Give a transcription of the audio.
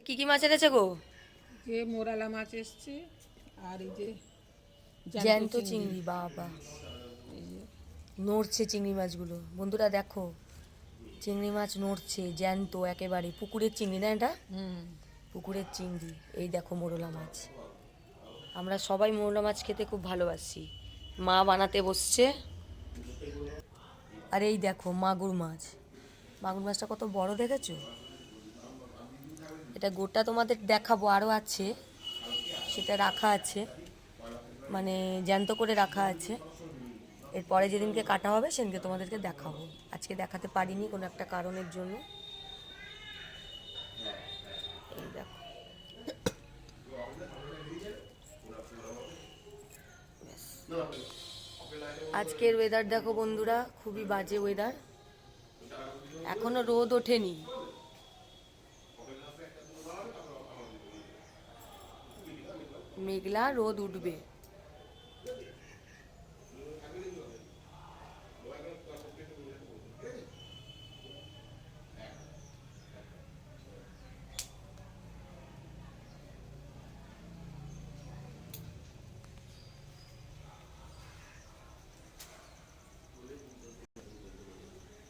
কি কি মাছ এনেছে গো? যে মোরালা মাছ এসছে আর এই যে জ্যান্ত চিংড়ি। বাবা, এই যে নড়ছে চিংড়ি মাছগুলো বন্ধুরা, দেখো চিংড়ি মাছ নড়ছে জ্যান্ত একেবারে। পুকুরের চিংড়ি না এটা? পুকুরের চিংড়ি। এই দেখো মোরলা মাছ। আমরা সবাই মোরলা মাছ খেতে খুব ভালোবাসি। মা বানাতে বসছে। আর এই দেখো মাগুর মাছ। মাগুর মাছটা কত বড় দেখেছো? এটা গোটা তোমাদের দেখাবো, আরও আছে, সেটা রাখা আছে, মানে জ্যান্ত করে রাখা আছে। এরপরে যেদিনকে কাটা হবে সেদিনকে তোমাদেরকে দেখাবো। আজকে দেখাতে পারিনি কোনো একটা কারণের জন্য। এই দেখো, আজকের ওয়েদার দেখো বন্ধুরা, খুবই বাজে ওয়েদার। এখনো রোদ ওঠেনি। মেঘলা, রোদ উঠবে।